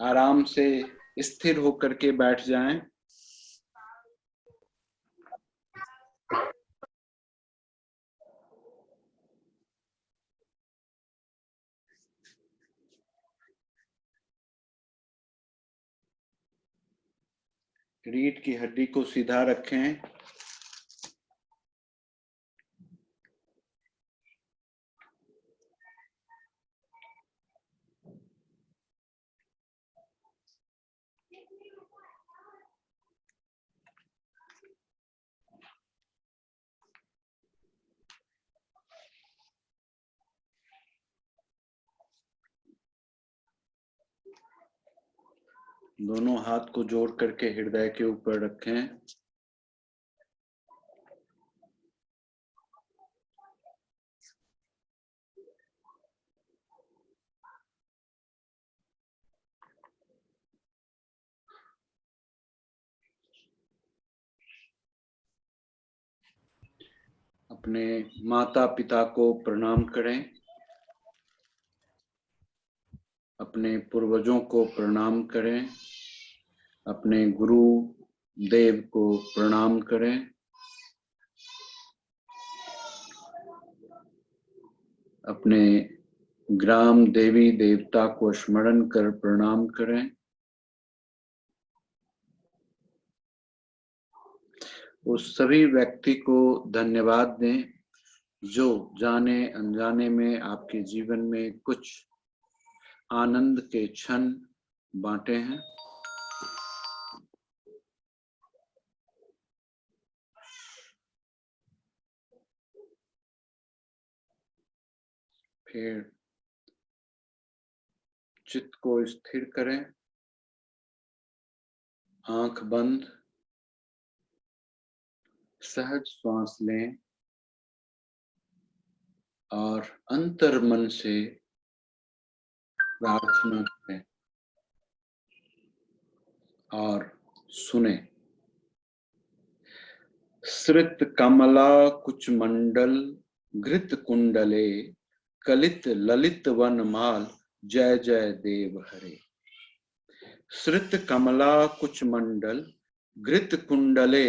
आराम से स्थिर होकर के बैठ जाएं। रीढ़ की हड्डी को सीधा रखें। दोनों हाथ को जोड़ करके हृदय के ऊपर रखें। अपने माता पिता को प्रणाम करें। अपने पूर्वजों को प्रणाम करें। अपने गुरु देव को प्रणाम करें। अपने ग्राम देवी देवता को स्मरण कर प्रणाम करें। उस सभी व्यक्ति को धन्यवाद दें जो जाने अनजाने में आपके जीवन में कुछ आनंद के क्षण बांटे हैं। फिर चित्त को स्थिर करें। आंख बंद, सहज श्वास लें और अंतर मन से प्रार्थना करें और सुने। श्रित कमला कुच मंडल घृत कुंडले कलित ललित वनमाल जय जय देव हरे। श्रित कमला कुच मंडल घृत कुंडले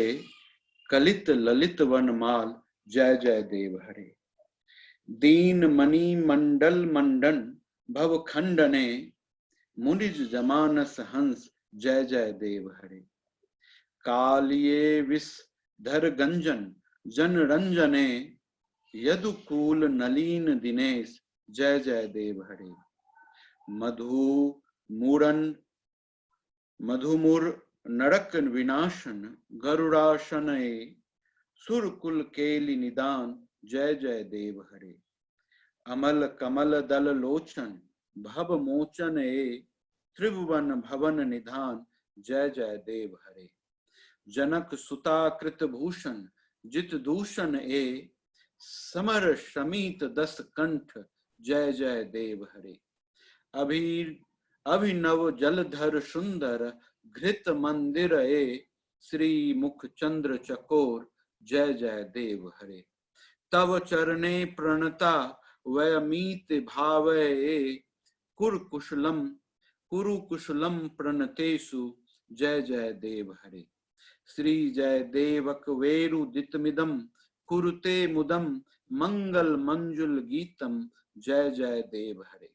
कलित ललित वनमाल जय जय देव हरे। दीन मणि मंडल मंडन भव खंडने मुनिज जमानस हंस जय जय देव हरे। कालिये विष धर गंजन जन रंजने यदुकूल नलीन दिनेश जय जय देव हरे। मधुमुर नरक विनाशन गरुड़ाशनये सुरकुल केलि निदान जय जय देव हरे। अमल कमल दल लोचन भव मोचन त्रिभुवन भवन निधान जय जय देव हरे। जनक सुता कृत भूषण जित दूषण समर शमीत दस कंठ जय जय देव हरे। अभिनव जलधर सुंदर घृत मंदिर श्री मुख चंद्र चकोर जय जय देव हरे। तव चरणे प्रणता वयमीत भावये कुरु कुशलम प्रणतेषु जय जय देव हरे। श्री जय देवक वेरुदितमिदं कुरुते मुदम मंगल मंजुल गीतम जय जय देव हरे।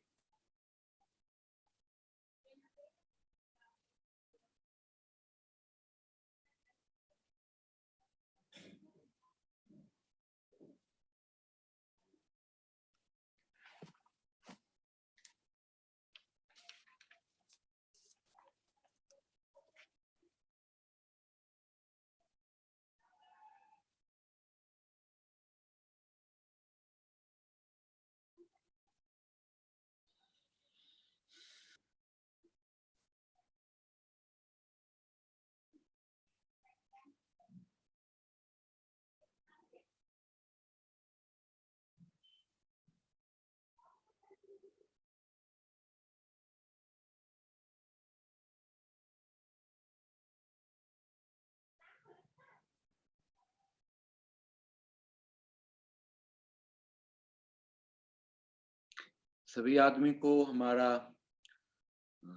सभी आदमी को हमारा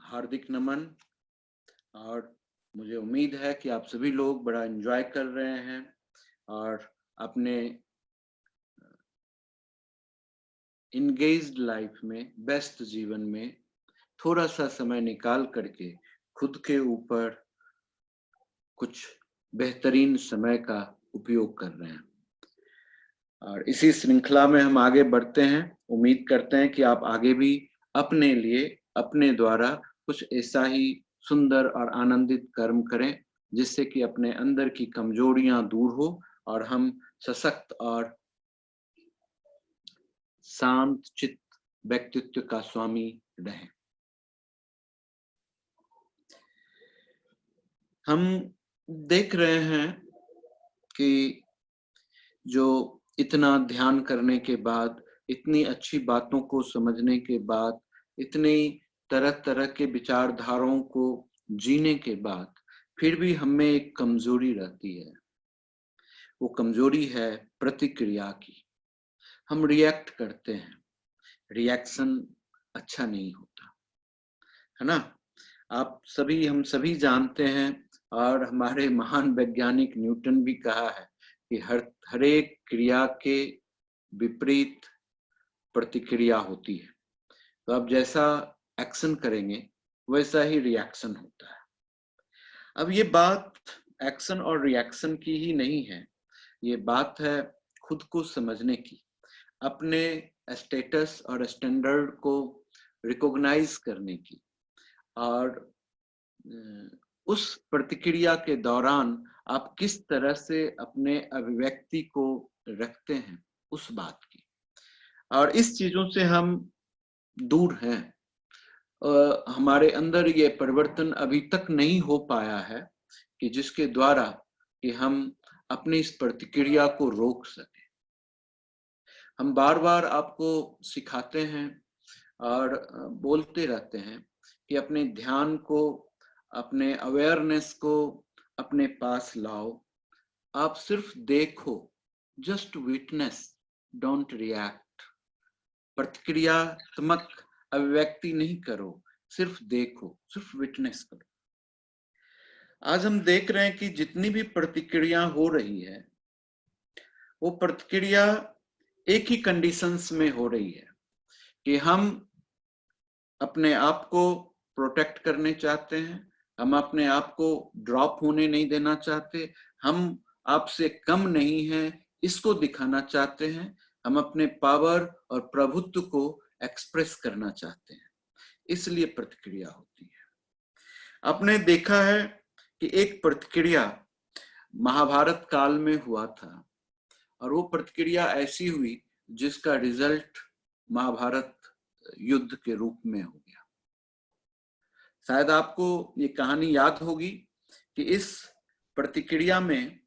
हार्दिक नमन। और मुझे उम्मीद है कि आप सभी लोग बड़ा एंजॉय कर रहे हैं और अपने इंगेज्ड लाइफ में, व्यस्त जीवन में थोड़ा सा समय निकाल करके खुद के ऊपर कुछ बेहतरीन समय का उपयोग कर रहे हैं। और इसी श्रृंखला में हम आगे बढ़ते हैं। उम्मीद करते हैं कि आप आगे भी अपने लिए, अपने द्वारा कुछ ऐसा ही सुंदर और आनंदित कर्म करें जिससे कि अपने अंदर की कमजोरियां दूर हो और हम सशक्त और शांत चित्त व्यक्तित्व का स्वामी रहें। हम देख रहे हैं कि जो इतना ध्यान करने के बाद, इतनी अच्छी बातों को समझने के बाद, इतनी तरह तरह के विचारधाराओं को जीने के बाद फिर भी हमें एक कमजोरी रहती है। वो कमजोरी है प्रतिक्रिया की। हम रिएक्ट करते हैं, रिएक्शन अच्छा नहीं होता है ना। आप सभी, हम सभी जानते हैं और हमारे महान वैज्ञानिक न्यूटन भी कहा है कि हर एक क्रिया के विपरीत प्रतिक्रिया होती है। तो आप जैसा एक्शन करेंगे वैसा ही रिएक्शन होता है। अब ये बात एक्शन और रिएक्शन की ही नहीं है, ये बात है खुद को समझने की, अपने स्टेटस और स्टैंडर्ड को रिकॉग्नाइज करने की, और उस प्रतिक्रिया के दौरान आप किस तरह से अपने अभिव्यक्ति को रखते हैं उस बात की। और इस चीजों से हम दूर हैं। हमारे अंदर ये परिवर्तन अभी तक नहीं हो पाया है कि जिसके द्वारा कि हम अपनी इस प्रतिक्रिया को रोक सकें। हम बार बार आपको सिखाते हैं और बोलते रहते हैं कि अपने ध्यान को, अपने अवेयरनेस को अपने पास लाओ। आप सिर्फ देखो, जस्ट विटनेस, डोंट रिएक्ट। प्रतिक्रियात्मक अभिव्यक्ति नहीं करो, सिर्फ देखो, सिर्फ विटनेस करो। आज हम देख रहे हैं कि जितनी भी प्रतिक्रिया हो रही है वो प्रतिक्रिया एक ही कंडीशंस में हो रही है कि हम अपने आप को प्रोटेक्ट करने चाहते हैं, हम अपने आप को ड्रॉप होने नहीं देना चाहते, हम आपसे कम नहीं हैं इसको दिखाना चाहते हैं, हम अपने पावर और प्रभुत्व को एक्सप्रेस करना चाहते हैं, इसलिए प्रतिक्रिया होती है। आपने देखा है कि एक प्रतिक्रिया महाभारत काल में हुआ था और वो प्रतिक्रिया ऐसी हुई जिसका रिजल्ट महाभारत युद्ध के रूप में हो गया। शायद आपको ये कहानी याद होगी कि इस प्रतिक्रिया में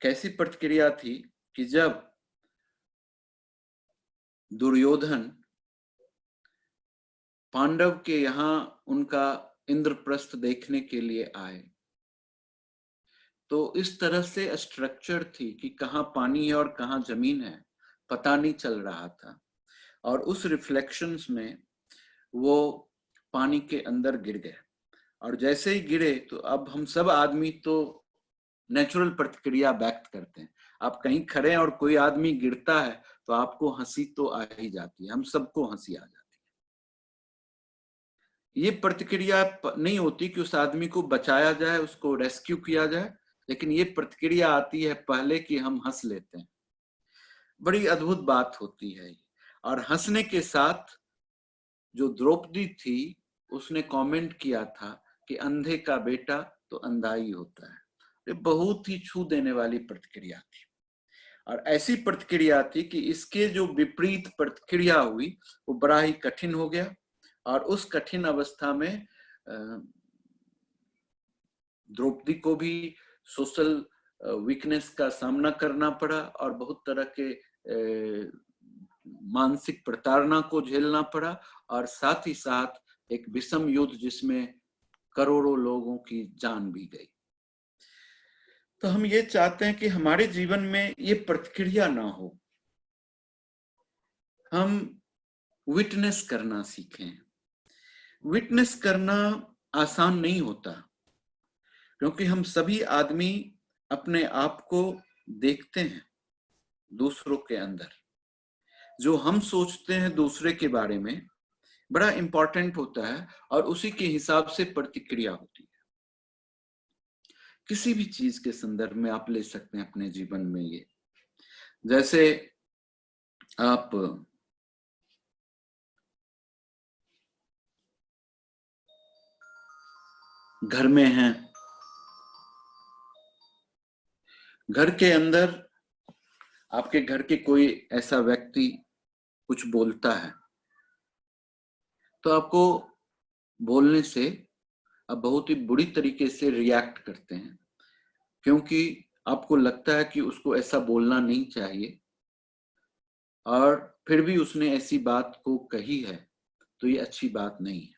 कैसी प्रतिक्रिया थी कि जब दुर्योधन पांडव के यहाँ उनका इंद्रप्रस्थ देखने के लिए आए तो इस तरह से स्ट्रक्चर थी कि कहाँ पानी है और कहाँ जमीन है पता नहीं चल रहा था, और उस रिफ्लेक्शंस में वो पानी के अंदर गिर गए। और जैसे ही गिरे तो अब हम सब आदमी तो नेचुरल प्रतिक्रिया व्यक्त करते हैं। आप कहीं खड़े हैं और कोई आदमी गिरता है तो आपको हंसी तो आ ही जाती है, हम सबको हंसी आ जाती है। ये प्रतिक्रिया नहीं होती कि उस आदमी को बचाया जाए, उसको रेस्क्यू किया जाए, लेकिन ये प्रतिक्रिया आती है पहले कि हम हंस लेते हैं। बड़ी अद्भुत बात होती है। और हंसने के साथ जो द्रौपदी थी उसने कमेंट किया था कि अंधे का बेटा तो अंधा ही होता है। ये बहुत ही छू देने वाली प्रतिक्रिया थी, और ऐसी प्रतिक्रिया थी कि इसके जो विपरीत प्रतिक्रिया हुई वो बड़ा ही कठिन हो गया। और उस कठिन अवस्था में द्रौपदी को भी सोशल वीकनेस का सामना करना पड़ा और बहुत तरह के मानसिक प्रताड़ना को झेलना पड़ा, और साथ ही साथ एक विषम युद्ध जिसमें करोड़ों लोगों की जान भी गई। तो हम ये चाहते हैं कि हमारे जीवन में ये प्रतिक्रिया ना हो, हम विटनेस करना सीखें। विटनेस करना आसान नहीं होता, क्योंकि हम सभी आदमी अपने आप को देखते हैं दूसरों के अंदर। जो हम सोचते हैं दूसरे के बारे में बड़ा इंपॉर्टेंट होता है, और उसी के हिसाब से प्रतिक्रिया होती है। किसी भी चीज के संदर्भ में आप ले सकते हैं अपने जीवन में। ये जैसे आप घर में हैं, घर के अंदर आपके घर के कोई ऐसा व्यक्ति कुछ बोलता है, तो आपको बोलने से आप बहुत ही बुरी तरीके से रिएक्ट करते हैं, क्योंकि आपको लगता है कि उसको ऐसा बोलना नहीं चाहिए, और फिर भी उसने ऐसी बात को कही है, तो ये अच्छी बात नहीं है।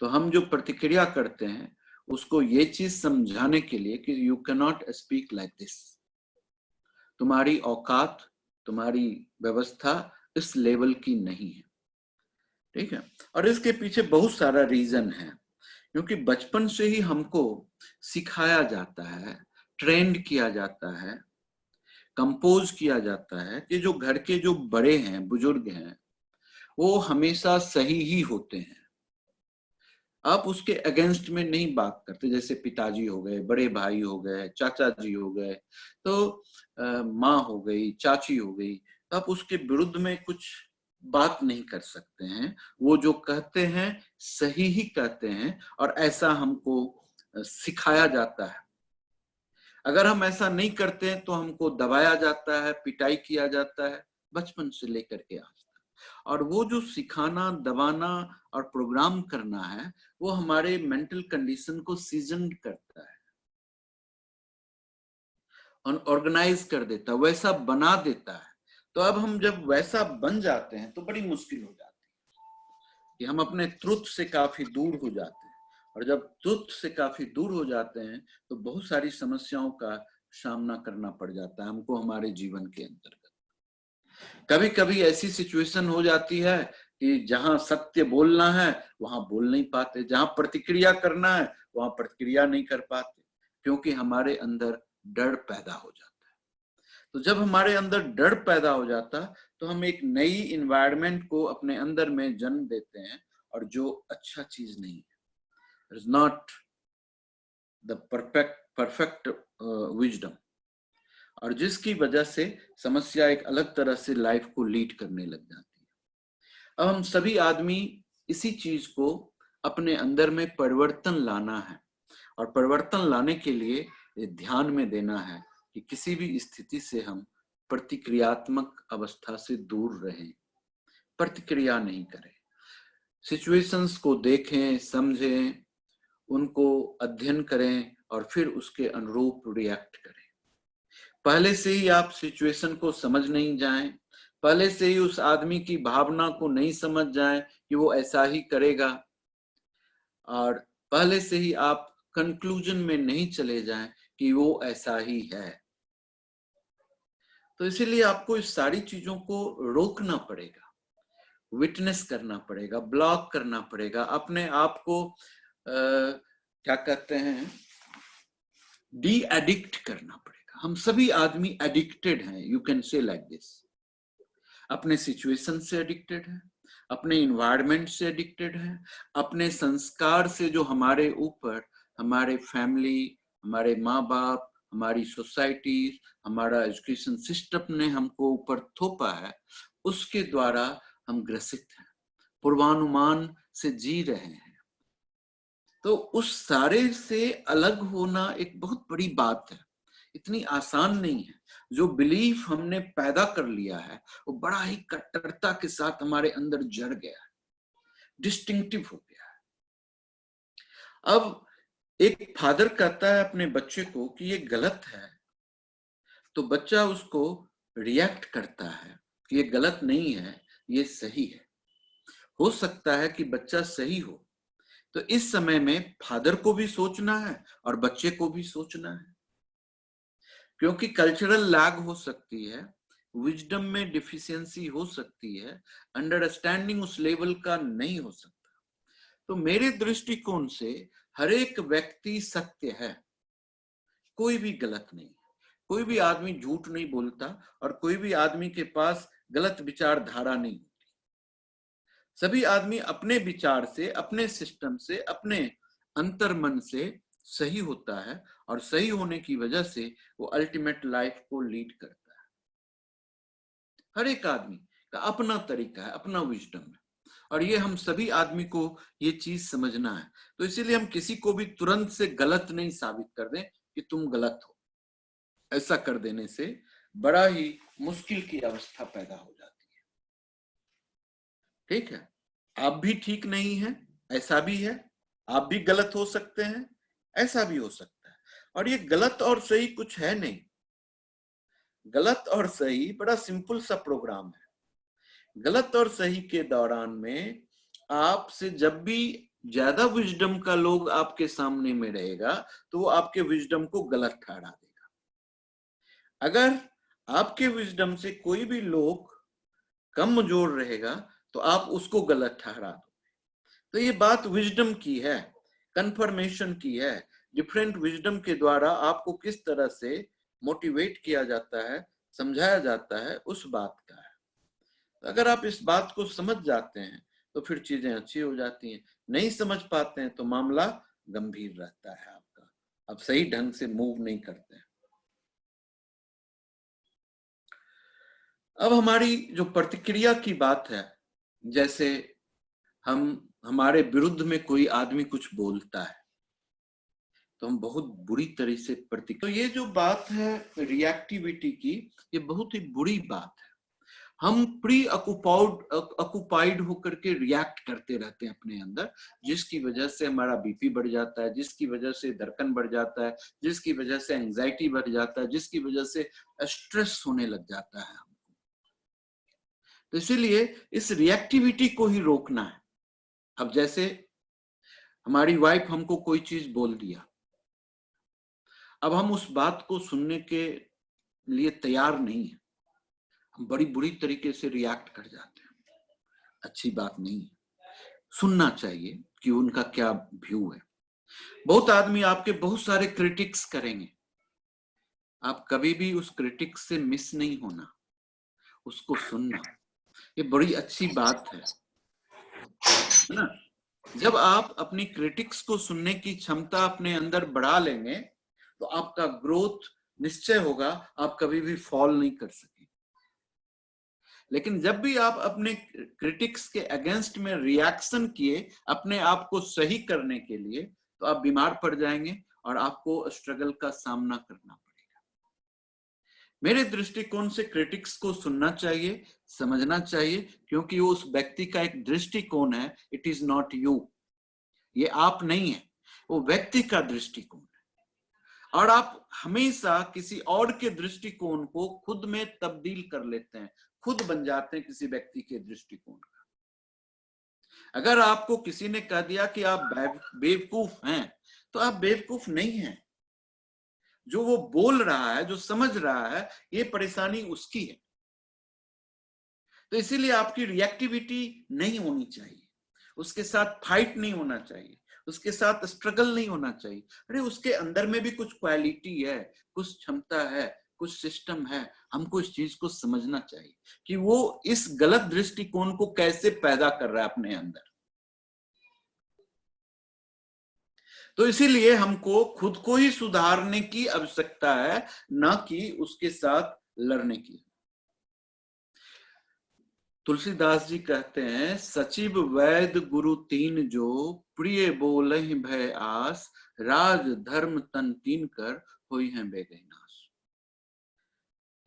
तो हम जो प्रतिक्रिया करते हैं उसको ये चीज समझाने के लिए कि you can not speak like this, तुम्हारी औकात, तुम्हारी व्यवस्था इस लेवल की नहीं है, ठीक है। और इसके पीछे बहुत सारा रीजन है, क्योंकि बचपन से ही हमको सिखाया जाता है, ट्रेंड किया जाता है, कंपोज किया जाता है कि जो घर के जो बड़े हैं, बुजुर्ग हैं, वो हमेशा सही ही होते हैं। आप उसके अगेंस्ट में नहीं बात करते। जैसे पिताजी हो गए, बड़े भाई हो गए, चाचा जी हो गए, तो माँ हो गई, चाची हो गई, तो आप उसके विरुद्ध में कुछ बात नहीं कर सकते हैं। वो जो कहते हैं सही ही कहते हैं, और ऐसा हमको सिखाया जाता है। अगर हम ऐसा नहीं करते हैं तो हमको दबाया जाता है, पिटाई किया जाता है, बचपन से लेकर के आज तक। और वो जो सिखाना, दबाना और प्रोग्राम करना है, वो हमारे मेंटल कंडीशन को सीजन करता है, ऑर्गेनाइज कर देता है, वैसा बना देता है। तो अब हम जब वैसा बन जाते हैं तो बड़ी मुश्किल हो जाती है कि हम अपने ट्रुथ से काफी दूर हो जाते हैं। और जब ट्रुथ से काफी दूर हो जाते हैं तो बहुत सारी समस्याओं का सामना करना पड़ जाता है हमको हमारे जीवन के अंतर्गत। कभी कभी ऐसी सिचुएशन हो जाती है कि जहां सत्य बोलना है वहां बोल नहीं पाते, जहां प्रतिक्रिया करना है वहां प्रतिक्रिया नहीं कर पाते, क्योंकि हमारे अंदर डर पैदा हो जाता है। तो जब हमारे अंदर डर पैदा हो जाता तो हम एक नई इन्वायरमेंट को अपने अंदर में जन्म देते हैं, और जो अच्छा चीज नहीं है। It is not the perfect wisdom, और जिसकी वजह से समस्या एक अलग तरह से लाइफ को लीड करने लग जाती है। अब हम सभी आदमी इसी चीज को अपने अंदर में परिवर्तन लाना है, और परिवर्तन लाने के लिए ध्यान में देना है कि किसी भी स्थिति से हम प्रतिक्रियात्मक अवस्था से दूर रहें, प्रतिक्रिया नहीं करें। सिचुएशंस को देखें, समझें, उनको अध्ययन करें, और फिर उसके अनुरूप रिएक्ट करें। पहले से ही आप सिचुएशन को समझ नहीं जाएं, पहले से ही उस आदमी की भावना को नहीं समझ जाएं कि वो ऐसा ही करेगा, और पहले से ही आप कंक्लूजन में नहीं चले जाएं कि वो ऐसा ही है। तो इसीलिए आपको इस सारी चीजों को रोकना पड़ेगा, विटनेस करना पड़ेगा, ब्लॉक करना पड़ेगा, अपने आप को क्या कहते हैं, डी एडिक्ट करना पड़ेगा। हम सभी आदमी एडिक्टेड हैं, you can say like this. अपने सिचुएशन से एडिक्टेड है, अपने इन्वायरमेंट से एडिक्टेड है, अपने संस्कार से जो हमारे ऊपर हमारे फैमिली, हमारे माँ बाप, हमारी सोसाइटी, हमारा एजुकेशन सिस्टम ने हमको ऊपर थोपा है, उसके द्वारा हम ग्रसित हैं, पूर्वानुमान से जी रहे हैं। तो उस सारे से अलग होना एक बहुत बड़ी बात है, इतनी आसान नहीं है। जो बिलीफ हमने पैदा कर लिया है वो बड़ा ही कट्टरता के साथ हमारे अंदर जड़ गया है, डिस्टिंक्टिव हो गया है। अब एक फादर कहता है अपने बच्चे को कि ये गलत है, तो बच्चा उसको रिएक्ट करता है कि ये गलत नहीं है, ये सही है। हो सकता है कि बच्चा सही हो, तो इस समय में फादर को भी सोचना है और बच्चे को भी सोचना है, क्योंकि कल्चरल लैग हो सकती है, विजडम में डिफिशियंसी हो सकती है, अंडरस्टैंडिंग उस लेवल का नहीं हो सकता। तो मेरे दृष्टिकोण से हर एक व्यक्ति सत्य है, कोई भी गलत नहीं। कोई भी आदमी झूठ नहीं बोलता और कोई भी आदमी के पास गलत विचारधारा नहीं होती। सभी आदमी अपने विचार से, अपने सिस्टम से, अपने अंतर्मन से सही होता है और सही होने की वजह से वो अल्टीमेट लाइफ को लीड करता है। हर एक आदमी का अपना तरीका है, अपना विजडम है और ये हम सभी आदमी को ये चीज समझना है। तो इसीलिए हम किसी को भी तुरंत से गलत नहीं साबित कर दें कि तुम गलत हो। ऐसा कर देने से बड़ा ही मुश्किल की अवस्था पैदा हो जाती है। ठीक है, आप भी ठीक नहीं है, ऐसा भी है, आप भी गलत हो सकते हैं, ऐसा भी हो सकता है। और ये गलत और सही कुछ है नहीं। गलत और सही बड़ा सिंपल सा प्रोग्राम है। गलत और सही के दौरान में आपसे जब भी ज्यादा विजडम का लोग आपके सामने में रहेगा तो वो आपके विजडम को गलत ठहरा देगा। अगर आपके विजडम से कोई भी लोग कमजोर रहेगा तो आप उसको गलत ठहरा दो। तो ये बात विजडम की है, कंफर्मेशन की है। डिफरेंट विजडम के द्वारा आपको किस तरह से मोटिवेट किया जाता है, समझाया जाता है, उस बात का है। अगर आप इस बात को समझ जाते हैं तो फिर चीजें अच्छी हो जाती हैं। नहीं समझ पाते हैं तो मामला गंभीर रहता है आपका, आप सही ढंग से मूव नहीं करते हैं। अब हमारी जो प्रतिक्रिया की बात है, जैसे हमारे विरुद्ध में कोई आदमी कुछ बोलता है तो हम बहुत बुरी तरह से तो ये जो बात है रिएक्टिविटी की, ये बहुत ही बुरी बात है। हम प्री ऑक्युपाइड होकर के रिएक्ट करते रहते हैं अपने अंदर, जिसकी वजह से हमारा बीपी बढ़ जाता है, जिसकी वजह से धड़कन बढ़ जाता है, जिसकी वजह से एंजाइटी बढ़ जाता है, जिसकी वजह से स्ट्रेस होने लग जाता है हमको। तो इसीलिए इस रिएक्टिविटी को ही रोकना है। अब जैसे हमारी वाइफ हमको कोई चीज बोल दिया, अब हम उस बात को सुनने के लिए तैयार नहीं है, हम बड़ी बुरी तरीके से रिएक्ट कर जाते हैं। अच्छी बात नहीं है, सुनना चाहिए कि उनका क्या व्यू है। बहुत आदमी आपके बहुत सारे क्रिटिक्स करेंगे, आप कभी भी उस क्रिटिक्स से मिस नहीं होना, उसको सुनना, ये बड़ी अच्छी बात है ना। जब आप अपनी क्रिटिक्स को सुनने की क्षमता अपने अंदर बढ़ा लेंगे तो आपका ग्रोथ निश्चय होगा, आप कभी भी फॉल नहीं कर सकेंगे। लेकिन जब भी आप अपने क्रिटिक्स के अगेंस्ट में रिएक्शन किए अपने आप को सही करने के लिए, तो आप बीमार पड़ जाएंगे और आपको स्ट्रगल का सामना करना पड़ेगा। मेरे दृष्टिकोण से क्रिटिक्स को सुनना चाहिए, समझना चाहिए, क्योंकि वो उस व्यक्ति का एक दृष्टिकोण है। इट इज नॉट यू, ये आप नहीं है, वो व्यक्ति का दृष्टिकोण है। और आप हमेशा किसी और के दृष्टिकोण को खुद में तब्दील कर लेते हैं, खुद बन जाते हैं किसी व्यक्ति के दृष्टिकोण का। अगर आपको किसी ने कह दिया कि आप बेवकूफ हैं, तो आप बेवकूफ नहीं हैं। जो वो बोल रहा है, जो समझ रहा है, ये परेशानी उसकी है। तो इसीलिए आपकी रिएक्टिविटी नहीं होनी चाहिए, उसके साथ फाइट नहीं होना चाहिए, उसके साथ स्ट्रगल नहीं होना चाहिए। अरे उसके अंदर में भी कुछ क्वालिटी है, कुछ क्षमता है, कुछ सिस्टम है, हमको इस चीज को समझना चाहिए कि वो इस गलत दृष्टिकोण को कैसे पैदा कर रहा है अपने अंदर। तो इसीलिए हमको खुद को ही सुधारने की आवश्यकता है, ना कि उसके साथ लड़ने की। तुलसीदास जी कहते हैं, सचिव वैद गुरु तीन जो, प्रिय बोलहि भय आस, राज धर्म तन तीन कर होई हैं बेगै नाश।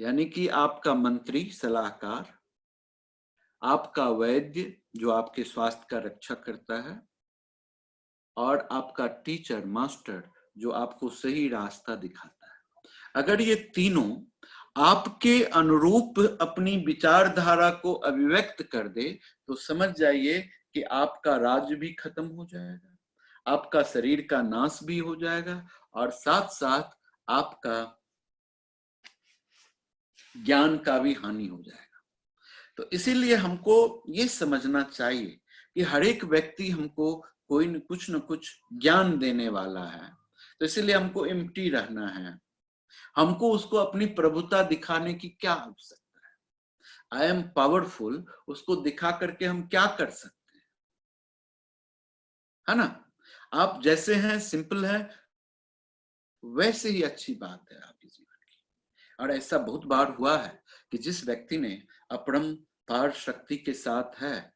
यानी कि आपका मंत्री सलाहकार, आपका वैद्य जो आपके स्वास्थ्य का रक्षा करता है, और आपका टीचर मास्टर जो आपको सही रास्ता दिखाता है। अगर ये तीनों आपके अनुरूप अपनी विचारधारा को अभिव्यक्त कर दे तो समझ जाइए कि आपका राज्य भी खत्म हो जाएगा, आपका शरीर का नाश भी हो जाएगा, और साथ साथ आपका ज्ञान का भी हानि हो जाएगा। तो इसीलिए हमको ये समझना चाहिए कि हर एक व्यक्ति हमको कोई न कुछ ज्ञान देने वाला है। तो इसलिए हमको एम्प्टी रहना है, हमको उसको अपनी प्रभुता दिखाने की क्या आवश्यकता है। आई एम पावरफुल, उसको दिखा करके हम क्या कर सकते हैं, है ना। आप जैसे हैं, सिंपल है, वैसे ही अच्छी बात है आपके जीवन की। और ऐसा बहुत बार हुआ है कि जिस व्यक्ति ने अपरंपार शक्ति के साथ है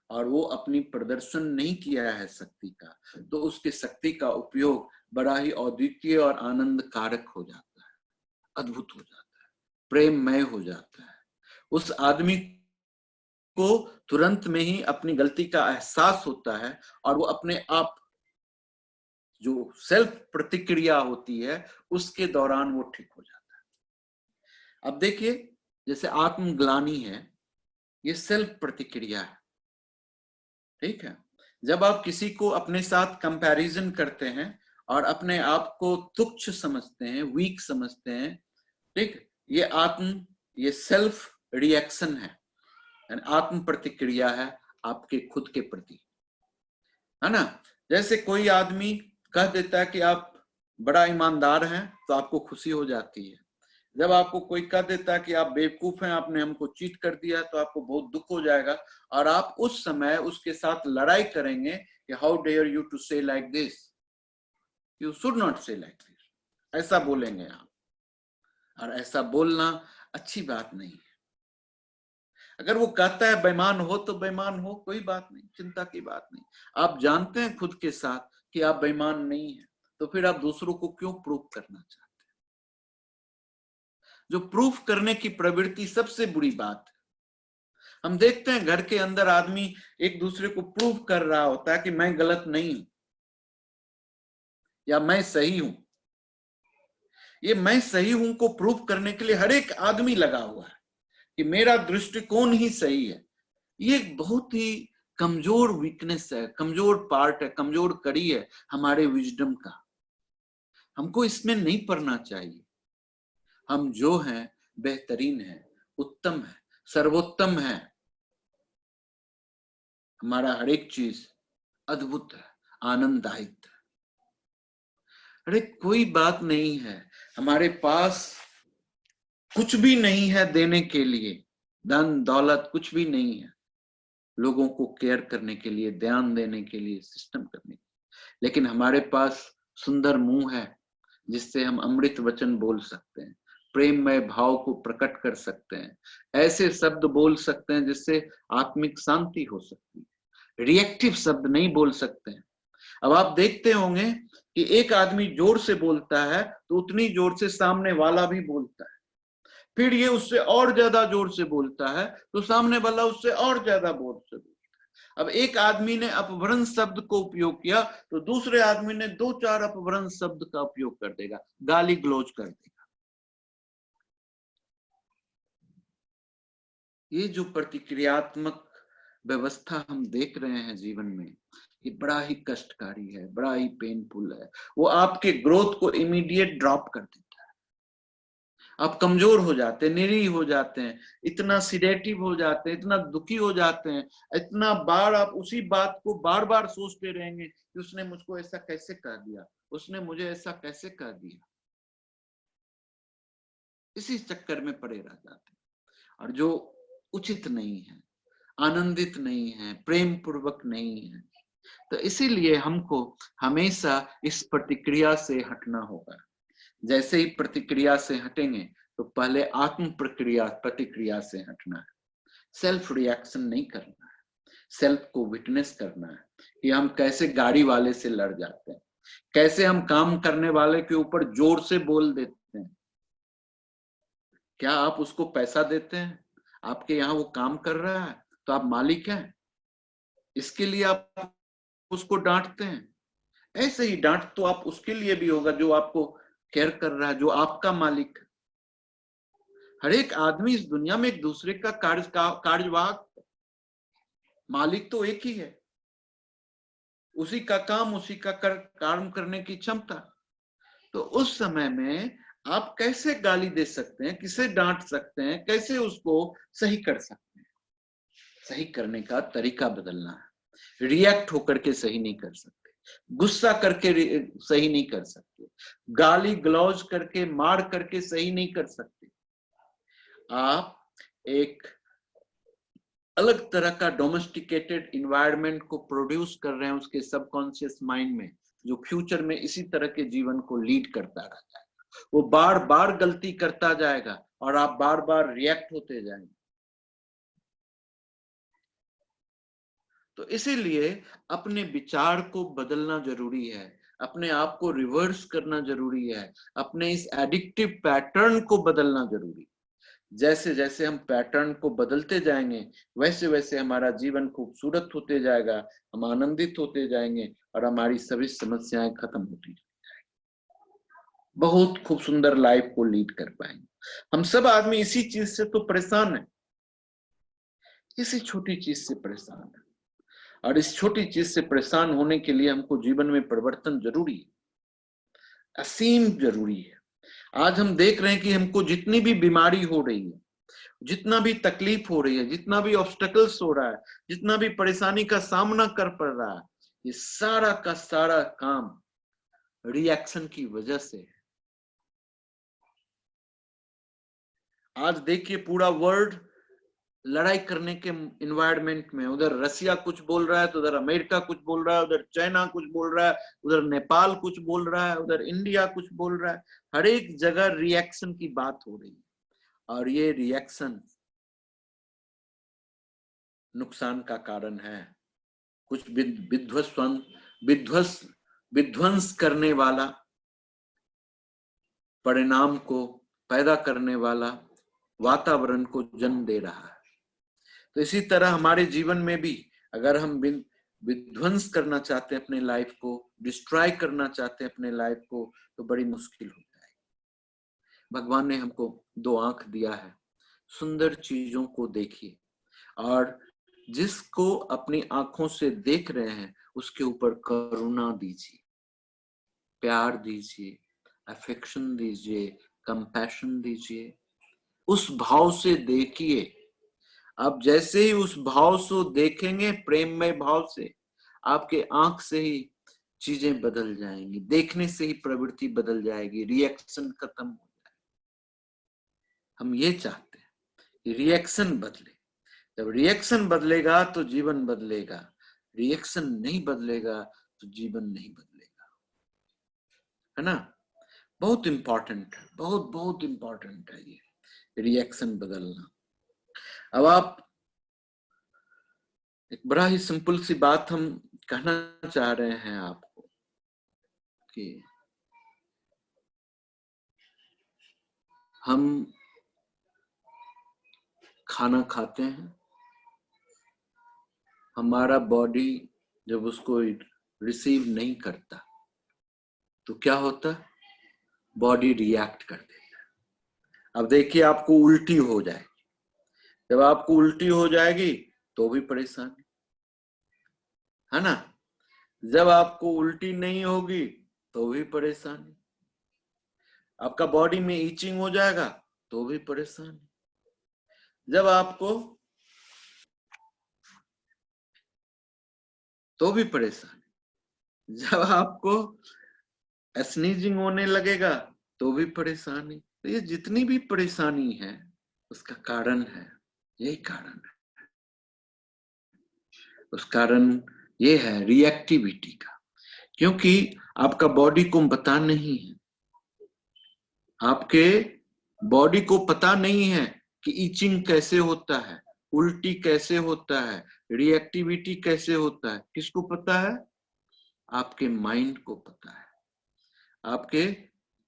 और वो अपनी प्रदर्शन नहीं किया है शक्ति का, तो उसके शक्ति का उपयोग बड़ा ही अद्वितीय और आनंद कारक हो जाता है, अद्भुत हो जाता है, प्रेममय हो जाता है। उस आदमी को तुरंत में ही अपनी गलती का एहसास होता है और वो अपने आप, जो सेल्फ प्रतिक्रिया होती है उसके दौरान वो ठीक हो जाता है। अब देखिए, जैसे आत्मग्लानि है, ये सेल्फ प्रतिक्रिया है, ठीक है। जब आप किसी को अपने साथ कंपैरिजन करते हैं और अपने आप को तुच्छ समझते हैं, वीक समझते हैं, ठीक, ये सेल्फ रिएक्शन है, आत्म प्रतिक्रिया है आपके खुद के प्रति, है ना। जैसे कोई आदमी कह देता है कि आप बड़ा ईमानदार हैं, तो आपको खुशी हो जाती है। जब आपको कोई कह देता है कि आप बेवकूफ हैं, आपने हमको चीट कर दिया, तो आपको बहुत दुख हो जाएगा और आप उस समय उसके साथ लड़ाई करेंगे कि हाउ डेयर यू टू से like this, you should not से लाइक दिस, ऐसा बोलेंगे आप। और ऐसा बोलना अच्छी बात नहीं है। अगर वो कहता है बेईमान हो तो बेईमान हो, कोई बात नहीं, चिंता की बात नहीं। आप जानते हैं खुद के साथ कि आप बेईमान नहीं हैं, तो फिर आप दूसरों को क्यों प्रूफ करना चाहते हैं। जो प्रूफ करने की प्रवृत्ति सबसे बुरी बात है। हम देखते हैं घर के अंदर आदमी एक दूसरे को प्रूफ कर रहा होता है कि मैं गलत नहीं हूं या मैं सही हूं। ये मैं सही हूं को प्रूफ करने के लिए हर एक आदमी लगा हुआ है कि मेरा दृष्टिकोण ही सही है। ये बहुत ही कमजोर वीकनेस है, कमजोर पार्ट है, कमजोर कड़ी है हमारे विजडम का। हमको इसमें नहीं पड़ना चाहिए। हम जो हैं बेहतरीन हैं, उत्तम है, सर्वोत्तम है। हमारा हर एक चीज अद्भुत है, आनंददायक है। अरे कोई बात नहीं है, हमारे पास कुछ भी नहीं है देने के लिए, धन दौलत कुछ भी नहीं है लोगों को केयर करने के लिए, ध्यान देने के लिए, सिस्टम करने के लिए। लेकिन हमारे पास सुंदर मुंह है जिससे हम अमृत वचन बोल सकते हैं, प्रेममय भाव को प्रकट कर सकते हैं, ऐसे शब्द बोल सकते हैं जिससे आत्मिक शांति हो सकती है। रिएक्टिव शब्द नहीं बोल सकते हैं। अब आप देखते होंगे कि एक आदमी जोर से बोलता है तो उतनी जोर से सामने वाला भी बोलता है, फिर ये उससे और ज्यादा जोर से बोलता है तो सामने वाला उससे और ज्यादा जोर से बोलता है। अब एक आदमी ने अपभ्रंश शब्द को उपयोग किया तो दूसरे आदमी ने 2-4 अपभ्रंश शब्द का उपयोग कर देगा, गाली गलौज कर देगा। ये जो प्रतिक्रियात्मक व्यवस्था हम देख रहे हैं जीवन में, ये बड़ा ही कष्टकारी है, बड़ा ही पेनफुल है। वो आपके ग्रोथ को इमीडिएट ड्रॉप कर देता है। आप कमजोर हो जाते हैं, निरीह हो जाते हैं, इतना सिडेटिव हो जाते हैं, इतना दुखी हो जाते हैं, इतना बार आप उसी बात को बार बार सोचते रहेंगे कि उसने मुझको ऐसा कैसे कह दिया, उसने मुझे ऐसा कैसे कह दिया। इसी चक्कर में पड़े रह जाते हैं और जो उचित नहीं है, आनंदित नहीं है, प्रेम पूर्वक नहीं है। तो इसीलिए हमको हमेशा इस प्रतिक्रिया से हटना होगा। जैसे ही प्रतिक्रिया से हटेंगे तो पहले आत्म प्रतिक्रिया से हटना है। सेल्फ रिएक्शन नहीं करना है, सेल्फ को विटनेस करना है कि हम कैसे गाड़ी वाले से लड़ जाते हैं, कैसे हम काम करने वाले के ऊपर जोर से बोल देते हैं। क्या आप उसको पैसा देते हैं? आपके यहाँ वो काम कर रहा है तो आप मालिक हैं, इसके लिए आप उसको डांटते हैं। ऐसे ही डांट तो आप उसके लिए भी होगा जो आपको केयर कर रहा है, जो आपका मालिक। हर एक आदमी इस दुनिया में एक दूसरे का कार्यवाहक, मालिक तो एक ही है, उसी का काम, उसी का काम करने की क्षमता। तो उस समय में आप कैसे गाली दे सकते हैं, किसे डांट सकते हैं, कैसे उसको सही कर सकते हैं। सही करने का तरीका बदलना है। रिएक्ट होकर के सही नहीं कर सकते, गुस्सा करके सही नहीं कर सकते, गाली गलौज करके मार करके सही नहीं कर सकते। आप एक अलग तरह का डोमेस्टिकेटेड इन्वायरमेंट को प्रोड्यूस कर रहे हैं उसके सबकॉन्शियस माइंड में, जो फ्यूचर में इसी तरह के जीवन को लीड करता रहता है। वो बार बार गलती करता जाएगा और आप बार बार रिएक्ट होते जाएंगे। तो इसीलिए अपने विचार को बदलना जरूरी है, अपने आप को रिवर्स करना जरूरी है, अपने इस एडिक्टिव पैटर्न को बदलना जरूरी है। जैसे जैसे हम पैटर्न को बदलते जाएंगे वैसे वैसे हमारा जीवन खूबसूरत होते जाएगा, हम आनंदित होते जाएंगे और हमारी सभी समस्याएं खत्म होती जाएंगी, बहुत खूब सुंदर लाइफ को लीड कर पाएंगे। हम सब आदमी इसी चीज से तो परेशान है, इसी छोटी चीज से परेशान है, और इस छोटी चीज से परेशान होने के लिए हमको जीवन में परिवर्तन जरूरी है, असीम जरूरी है। आज हम देख रहे हैं कि हमको जितनी भी बीमारी हो रही है, जितना भी तकलीफ हो रही है, जितना भी ऑब्स्टेकल्स हो रहा है, जितना भी परेशानी का सामना कर पड़ रहा है, ये सारा का सारा काम रिएक्शन की वजह से है। आज देखिए पूरा वर्ल्ड लड़ाई करने के इन्वायरमेंट में, उधर रसिया कुछ बोल रहा है तो उधर अमेरिका कुछ बोल रहा है, उधर चाइना कुछ बोल रहा है, उधर नेपाल कुछ बोल रहा है, उधर इंडिया कुछ बोल रहा है। हर एक जगह रिएक्शन की बात हो रही है, और ये रिएक्शन नुकसान का कारण है। कुछ विध्वंस करने वाला, परिणाम को पैदा करने वाला वातावरण को जन्म दे रहा है। तो इसी तरह हमारे जीवन में भी अगर हम विध्वंस करना चाहते हैं अपने लाइफ को, डिस्ट्रॉय करना चाहते हैं अपने लाइफ को, तो बड़ी मुश्किल होता है। भगवान ने हमको 2 आंख दिया है, सुंदर चीजों को देखिए, और जिसको अपनी आंखों से देख रहे हैं उसके ऊपर करुणा दीजिए, प्यार दीजिए, अफेक्शन दीजिए, कंपैशन दीजिए, उस भाव से देखिए। आप जैसे ही उस भाव से देखेंगे, प्रेममय भाव से, आपके आंख से ही चीजें बदल जाएंगी, देखने से ही प्रवृत्ति बदल जाएगी, रिएक्शन खत्म हो जाएगा। हम ये चाहते हैं कि रिएक्शन बदले। जब रिएक्शन बदलेगा तो जीवन बदलेगा, रिएक्शन नहीं बदलेगा तो जीवन नहीं बदलेगा, है ना। बहुत इंपॉर्टेंट है, बहुत बहुत इंपॉर्टेंट है ये रिएक्शन बदलना। अब आप, एक बड़ा ही सिंपल सी बात हम कहना चाह रहे हैं आपको कि हम खाना खाते हैं, हमारा बॉडी जब उसको रिसीव नहीं करता तो क्या होता, बॉडी रिएक्ट कर देता है। अब देखिए आपको उल्टी हो जाएगी, जब आपको उल्टी हो जाएगी तो भी परेशानी, है ना। जब आपको उल्टी नहीं होगी तो भी परेशानी, आपका बॉडी में ईचिंग हो जाएगा तो भी परेशानी, जब आपको तो भी परेशानी, जब आपको स्नीजिंग होने लगेगा तो भी परेशानी। तो ये जितनी भी परेशानी है उसका कारण है, यही कारण है, उस कारण ये है रिएक्टिविटी का। क्योंकि आपका बॉडी को पता नहीं है, आपके बॉडी को पता नहीं है कि ईचिंग कैसे होता है, उल्टी कैसे होता है, रिएक्टिविटी कैसे होता है। किसको पता है? आपके माइंड को पता है, आपके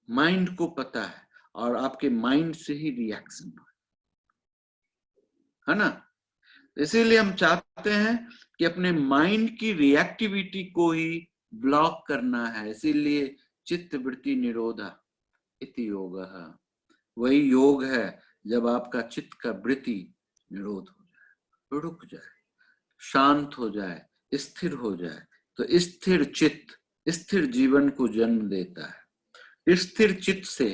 माइंड को पता है, और आपके माइंड से ही रिएक्शन है ना। इसीलिए हम चाहते हैं कि अपने माइंड की रिएक्टिविटी को ही ब्लॉक करना है। इसीलिए चित्त वृत्ति निरोधा इति योगः, वही योग है जब आपका चित्त का वृत्ति निरोध हो जाए, रुक जाए, शांत हो जाए, स्थिर हो जाए। तो स्थिर चित्त स्थिर जीवन को जन्म देता है। स्थिर चित्त से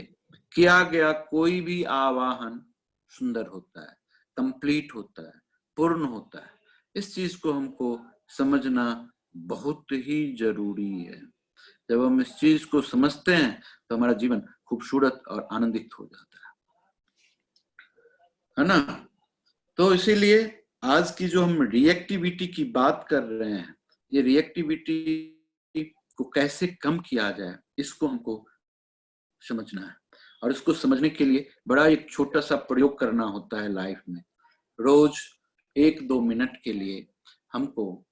किया गया कोई भी आवाहन सुंदर होता है, कंप्लीट होता है, पूर्ण होता है। इस चीज को हमको समझना बहुत ही जरूरी है। जब हम इस चीज को समझते हैं तो हमारा जीवन खूबसूरत और आनंदित हो जाता है ना। तो इसीलिए आज की जो हम रिएक्टिविटी की बात कर रहे हैं, ये रिएक्टिविटी को कैसे कम किया जाए, इसको हमको समझना है। और इसको समझने के लिए बड़ा एक छोटा सा प्रयोग करना होता है लाइफ में। रोज 1-2 मिनट के लिए हमको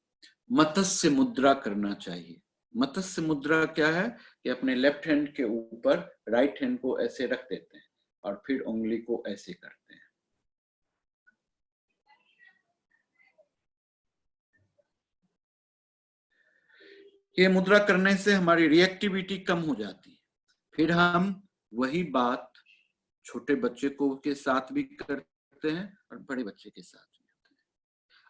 मत्स्य मुद्रा करना चाहिए। मत्स्य मुद्रा क्या है कि अपने लेफ्ट हैंड के ऊपर राइट हैंड को ऐसे रख देते हैं और फिर उंगली को ऐसे करते हैं। ये मुद्रा करने से हमारी रिएक्टिविटी कम हो जाती है। फिर हम वही बात छोटे बच्चे को के साथ भी करते हैं और बड़े बच्चे के साथ भी करते हैं।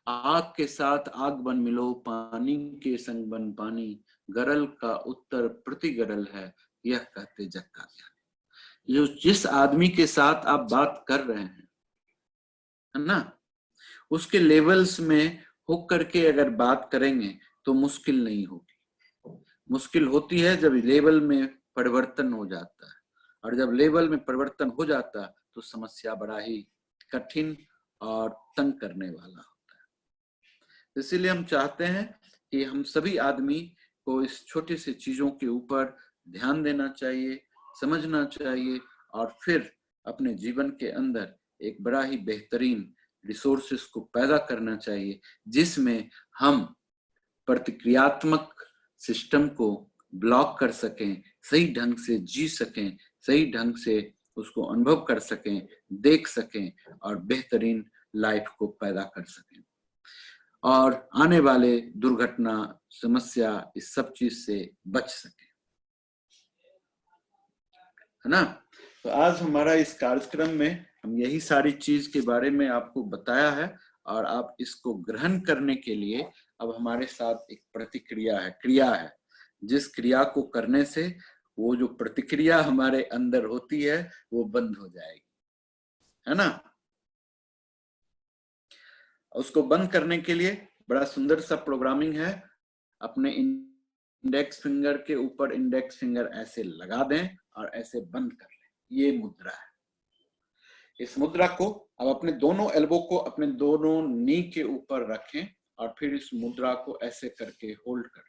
आग के साथ आग बन मिलो, पानी के संग बन पानी, गरल का उत्तर प्रति गरल है, यह कहते जग का ज्ञान। जो जिस आदमी के साथ आप बात कर रहे हैं, है ना, उसके लेवल्स में होकर के अगर बात करेंगे तो मुश्किल नहीं होगी। मुश्किल होती है जब लेवल में परिवर्तन हो जाता है, और जब लेवल में परिवर्तन हो जाता है तो समस्या बड़ा ही कठिन और तंग करने वाला होता है। इसीलिए हम चाहते हैं कि हम सभी आदमी को इस छोटी सी चीजों के ऊपर ध्यान देना चाहिए, समझना चाहिए, और फिर अपने जीवन के अंदर एक बड़ा ही बेहतरीन रिसोर्सेस को पैदा करना चाहिए, जिसमें हम प्रतिक्रियात्मक सिस्टम को ब्लॉक कर सकें, सही ढंग से जी सकें, सही ढंग से उसको अनुभव कर सकें, देख सकें और बेहतरीन लाइफ को पैदा कर सकें, और आने वाले दुर्घटना, समस्या, इस सब चीज से बच सकें, है ना। तो आज हमारा इस कार्यक्रम में हम यही सारी चीज के बारे में आपको बताया है, और आप इसको ग्रहण करने के लिए अब हमारे साथ एक प्रतिक्रिया है, क्रिया है, जिस क्रिया को करने से वो जो प्रतिक्रिया हमारे अंदर होती है वो बंद हो जाएगी, है ना। उसको बंद करने के लिए बड़ा सुंदर सा प्रोग्रामिंग है। अपने इंडेक्स फिंगर के ऊपर इंडेक्स फिंगर ऐसे लगा दें और ऐसे बंद कर लें, ये मुद्रा है। इस मुद्रा को अब अपने दोनों एल्बो को अपने दोनों नी के ऊपर रखें और फिर इस मुद्रा को ऐसे करके होल्ड कर लें।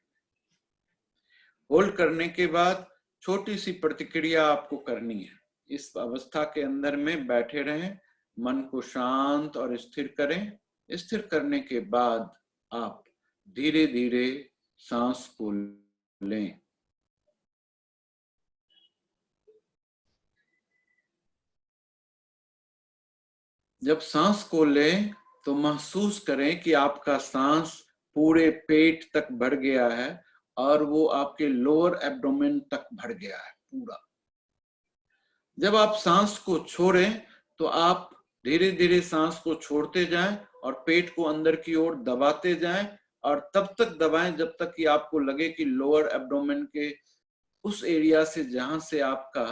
होल्ड करने के बाद छोटी सी प्रतिक्रिया आपको करनी है। इस अवस्था के अंदर में बैठे रहें, मन को शांत और स्थिर करें। स्थिर करने के बाद आप धीरे धीरे सांस को लें। जब सांस को लें तो महसूस करें कि आपका सांस पूरे पेट तक भर गया है और वो आपके लोअर एब्डोमेन तक भर गया है पूरा। जब आप सांस को छोड़ें तो आप धीरे धीरे सांस को छोड़ते जाएं और पेट को अंदर की ओर दबाते जाएं, और तब तक दबाएं जब तक कि आपको लगे कि लोअर एब्डोमेन के उस एरिया से जहां से आपका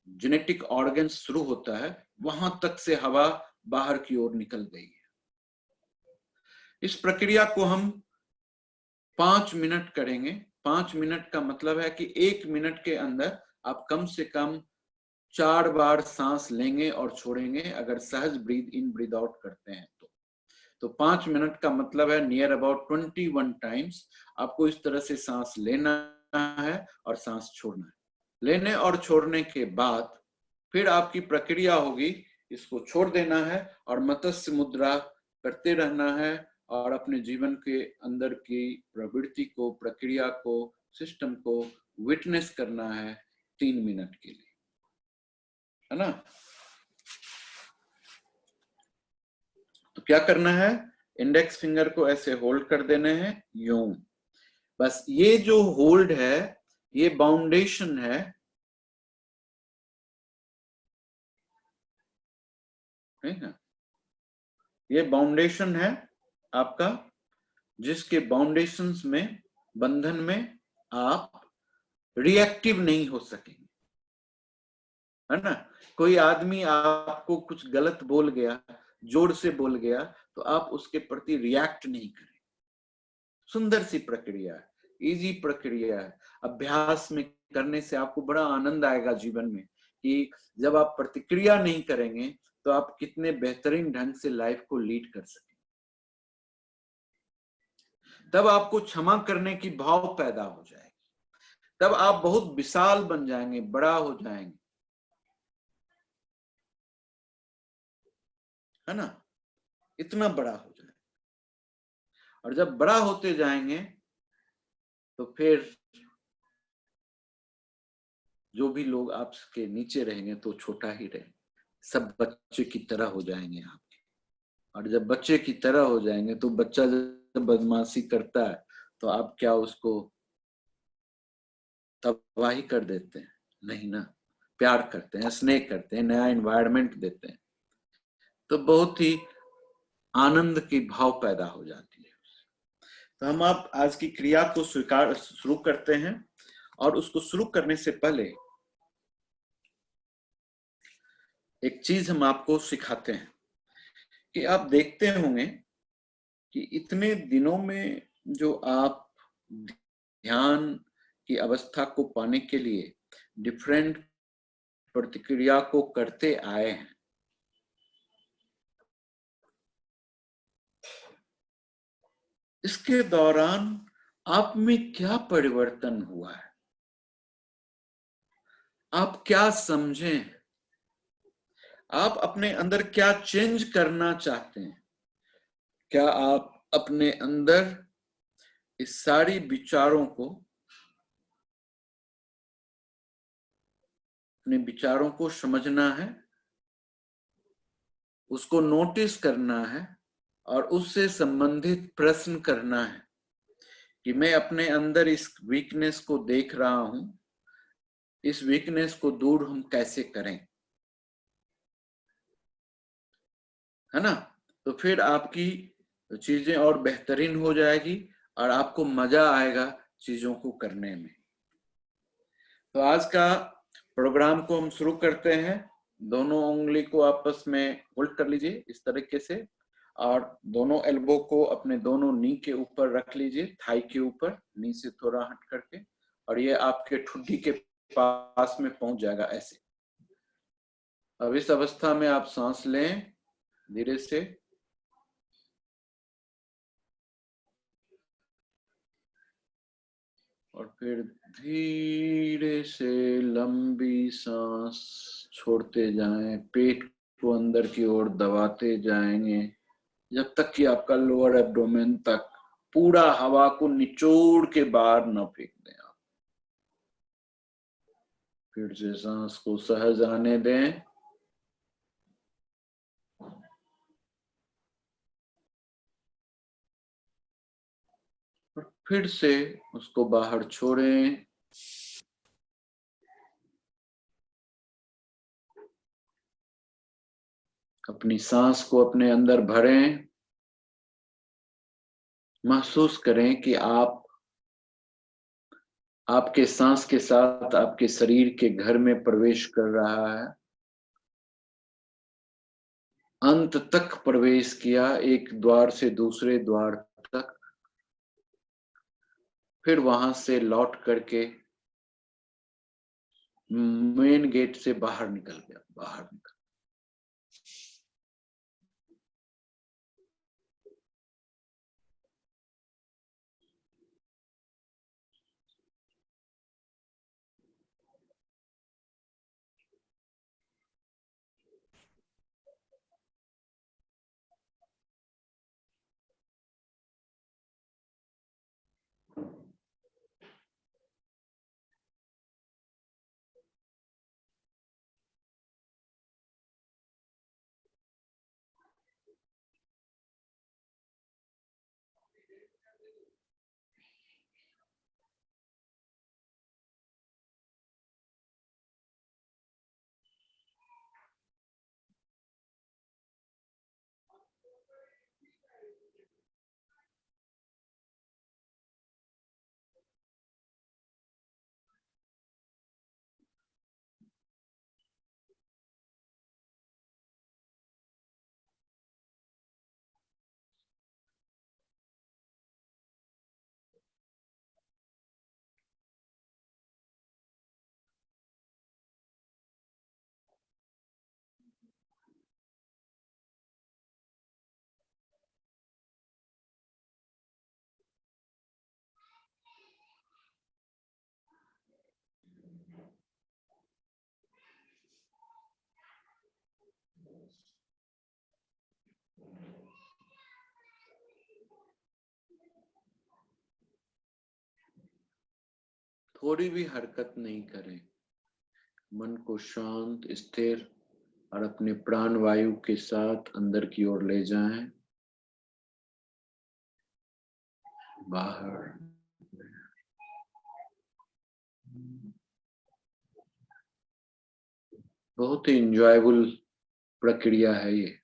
जेनेटिक ऑर्गन शुरू होता है वहां तक से हवा बाहर की ओर निकल गई है। इस प्रक्रिया को हम 5 मिनट करेंगे। 5 मिनट का मतलब है कि 1 मिनट के अंदर आप कम से कम 4 बार सांस लेंगे और छोड़ेंगे, अगर सहज ब्रीद इन ब्रीद आउट करते हैं तो 5 मिनट का मतलब है नियर अबाउट 21 टाइम्स आपको इस तरह से सांस लेना है और सांस छोड़ना है। लेने और छोड़ने के बाद फिर आपकी प्रक्रिया होगी, इसको छोड़ देना है और मत्स्य मुद्रा करते रहना है और अपने जीवन के अंदर की प्रवृत्ति को, प्रक्रिया को, सिस्टम को विटनेस करना है 3 मिनट के लिए, है ना। तो क्या करना है, इंडेक्स फिंगर को ऐसे होल्ड कर देने हैं यूं। बस ये जो होल्ड है ये बाउंडेशन है, ना, ये बाउंडेशन है आपका, जिसके बाउंडेशंस में, बंधन में आप रिएक्टिव नहीं हो सकेंगे, है ना। कोई आदमी आपको कुछ गलत बोल गया, जोर से बोल गया, तो आप उसके प्रति रिएक्ट नहीं करें। सुंदर सी प्रक्रिया है, इजी प्रक्रिया है। अभ्यास में करने से आपको बड़ा आनंद आएगा जीवन में, कि जब आप प्रतिक्रिया नहीं करेंगे तो आप कितने बेहतरीन ढंग से लाइफ को लीड कर सकें। तब आपको क्षमा करने की भाव पैदा हो जाएगी, तब आप बहुत विशाल बन जाएंगे, बड़ा हो जाएंगे, है ना, इतना बड़ा हो जाएगा। और जब बड़ा होते जाएंगे तो फिर जो भी लोग आपके नीचे रहेंगे तो छोटा ही रहेंगे, सब बच्चे की तरह हो जाएंगे आपके। और जब बच्चे की तरह हो जाएंगे तो बच्चा जब बदमाशी करता है तो आप क्या उसको तबाही कर देते हैं? नहीं ना, प्यार करते हैं, स्नेह करते हैं, नया एनवायरनमेंट देते हैं, तो बहुत ही आनंद की भाव पैदा हो जाती है। तो हम आप आज की क्रिया को स्वीकार शुरू करते हैं, और उसको शुरू करने से पहले एक चीज हम आपको सिखाते हैं कि आप देखते होंगे कि इतने दिनों में जो आप ध्यान की अवस्था को पाने के लिए डिफरेंट प्रतिक्रिया को करते आए हैं, इसके दौरान आप में क्या परिवर्तन हुआ है, आप क्या समझे, आप अपने अंदर क्या चेंज करना चाहते हैं? क्या आप अपने अंदर इस सारी विचारों को, अपने विचारों को समझना है, उसको नोटिस करना है, और उससे संबंधित प्रश्न करना है कि मैं अपने अंदर इस वीकनेस को देख रहा हूं, इस वीकनेस को दूर हम कैसे करें, है ना? तो फिर आपकी चीजें और बेहतरीन हो जाएगी और आपको मजा आएगा चीजों को करने में। तो आज का प्रोग्राम को हम शुरू करते हैं। दोनों उंगली को आपस में होल्ड कर लीजिए इस तरीके से, और दोनों एल्बो को अपने दोनों नी के ऊपर रख लीजिए, थाई के ऊपर, नी से थोड़ा हट करके, और ये आपके ठुड्डी के पास में पहुंच जाएगा ऐसे। अब इस अवस्था में आप सांस लें धीरे से, और फिर धीरे से लंबी सांस छोड़ते जाएं, पेट को अंदर की ओर दबाते जाएंगे जब तक कि आपका लोअर एब्डोमेन तक पूरा हवा को निचोड़ के बाहर न फेंक दें आप। फिर से सांस को सहज आने दें, और फिर से उसको बाहर छोड़ें। अपनी सांस को अपने अंदर भरें, महसूस करें कि आप आपके सांस के साथ आपके शरीर के घर में प्रवेश कर रहा है, अंत तक प्रवेश किया, एक द्वार से दूसरे द्वार तक, फिर वहां से लौट करके मेन गेट से बाहर निकल गया, बाहर निकल। थोड़ी भी हरकत नहीं करें, मन को शांत, स्थिर और अपने प्राण वायु के साथ अंदर की ओर ले जाएं। बाहर बहुत ही इंजॉयबल प्रक्रिया है ये।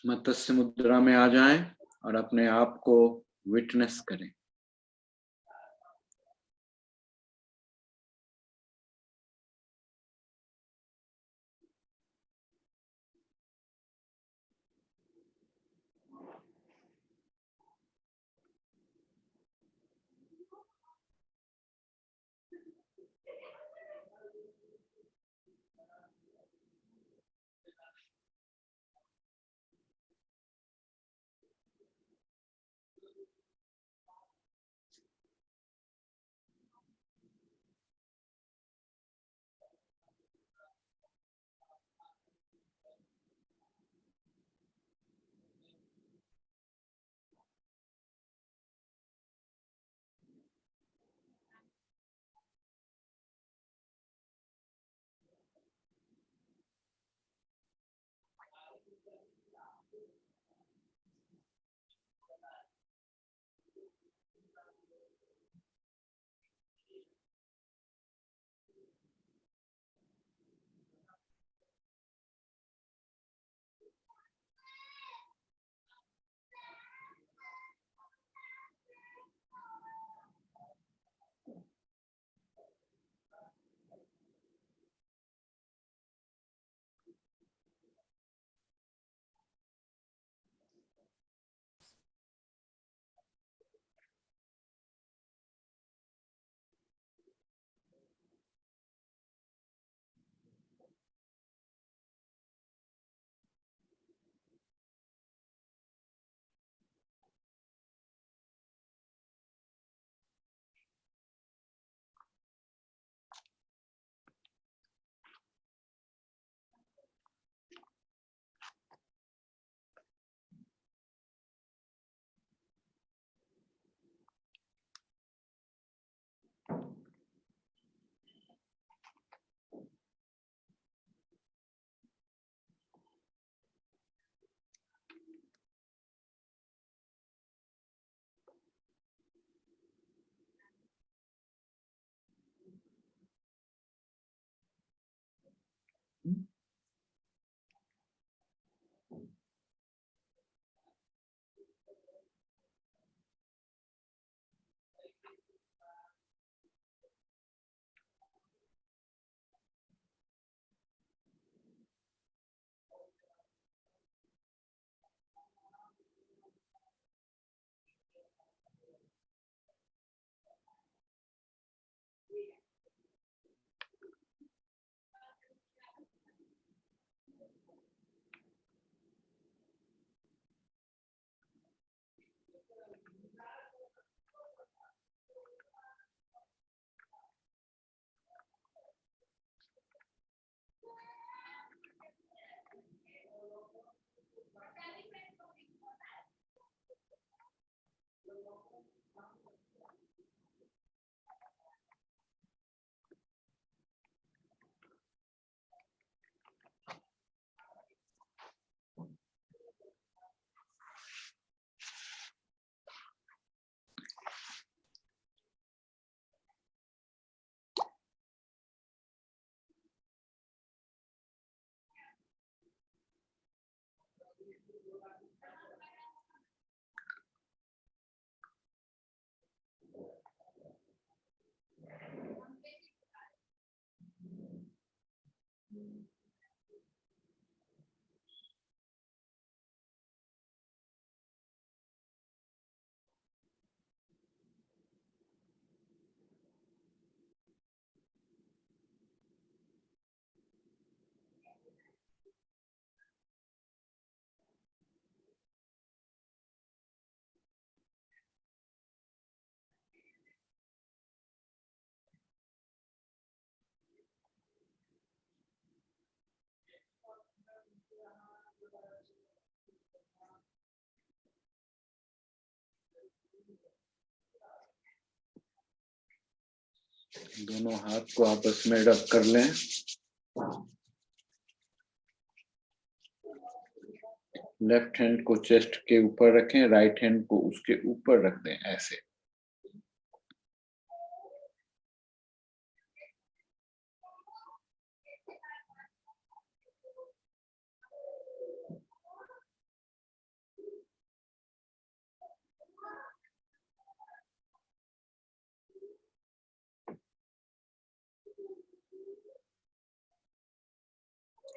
मत्स्य मुद्रा में आ जाएं और अपने आप को विटनेस करें। दोनों हाथ को आपस में रब कर लें। लेफ्ट हैंड को चेस्ट के ऊपर रखें, राइट हैंड को उसके ऊपर रख दें, ऐसे।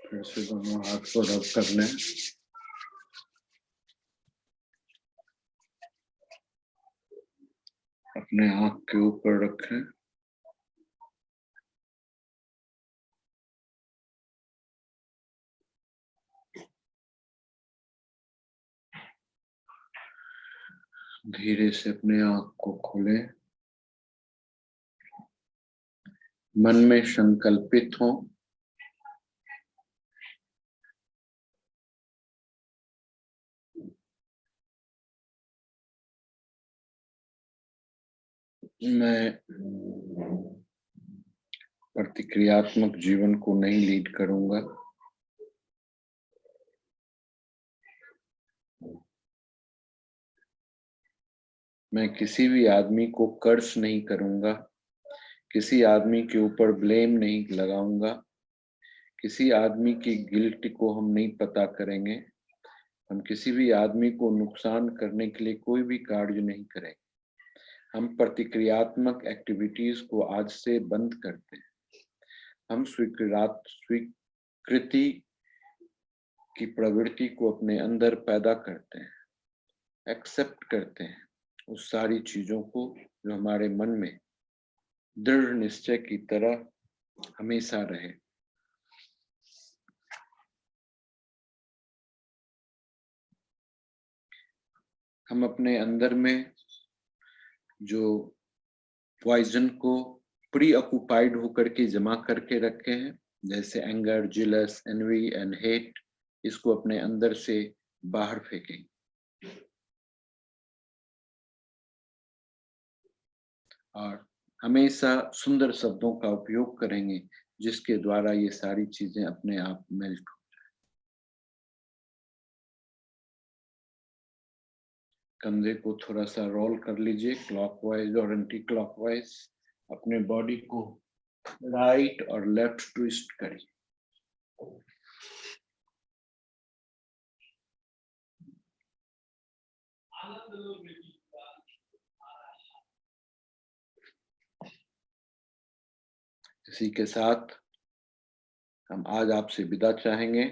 फिर से दोनों हाथ को रब कर लें। अपने आंख के ऊपर रखें। धीरे से अपने आंख को खोलें। मन में संकल्पित हो, मैं प्रतिक्रियात्मक जीवन को नहीं लीड करूंगा। मैं किसी भी आदमी को कर्ज नहीं करूंगा, किसी आदमी के ऊपर ब्लेम नहीं लगाऊंगा, किसी आदमी की गिल्ट को हम नहीं पता करेंगे, हम किसी भी आदमी को नुकसान करने के लिए कोई भी कार्य नहीं करेंगे। हम प्रतिक्रियात्मक एक्टिविटीज को आज से बंद करते हैं। हम स्वीकृति की प्रवृत्ति को अपने अंदर पैदा करते हैं, एक्सेप्ट करते हैं उस सारी चीजों को जो हमारे मन में दृढ़ निश्चय की तरह हमेशा रहे। हम अपने अंदर में जो पॉइजन को प्री ऑक्युपाइड होकर के जमा करके रखे हैं, जैसे anger, jealous, envy and hate, इसको अपने अंदर से बाहर फेंकें। और हमेशा सुंदर शब्दों का उपयोग करेंगे जिसके द्वारा ये सारी चीजें अपने आप मेल्ट हो जाए। कंधे को थोड़ा सा रोल कर लीजिए, क्लॉकवाइज और एंटी क्लॉकवाइज। अपने बॉडी को राइट और लेफ्ट ट्विस्ट करिए। इसी के साथ हम आज आपसे विदा चाहेंगे।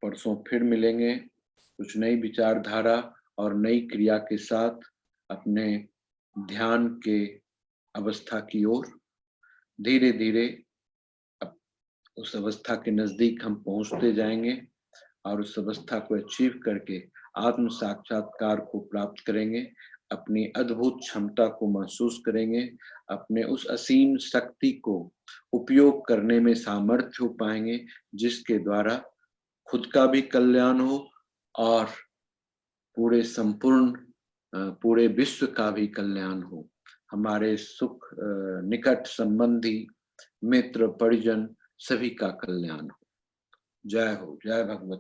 परसों फिर मिलेंगे कुछ नई विचारधारा और नई क्रिया के साथ अपने ध्यान के अवस्था की ओर। धीरे धीरे उस अवस्था के नजदीक हम पहुंचते जाएंगे और उस अवस्था को अचीव करके आत्म साक्षात्कार को प्राप्त करेंगे, अपनी अद्भुत क्षमता को महसूस करेंगे, अपने उस असीम शक्ति को उपयोग करने में सामर्थ्य हो पाएंगे जिसके द्वारा खुद का भी कल्याण हो और पूरे विश्व का भी कल्याण हो। हमारे सुख निकट संबंधी, मित्र, परिजन सभी का कल्याण हो। जय हो, जय भगवती।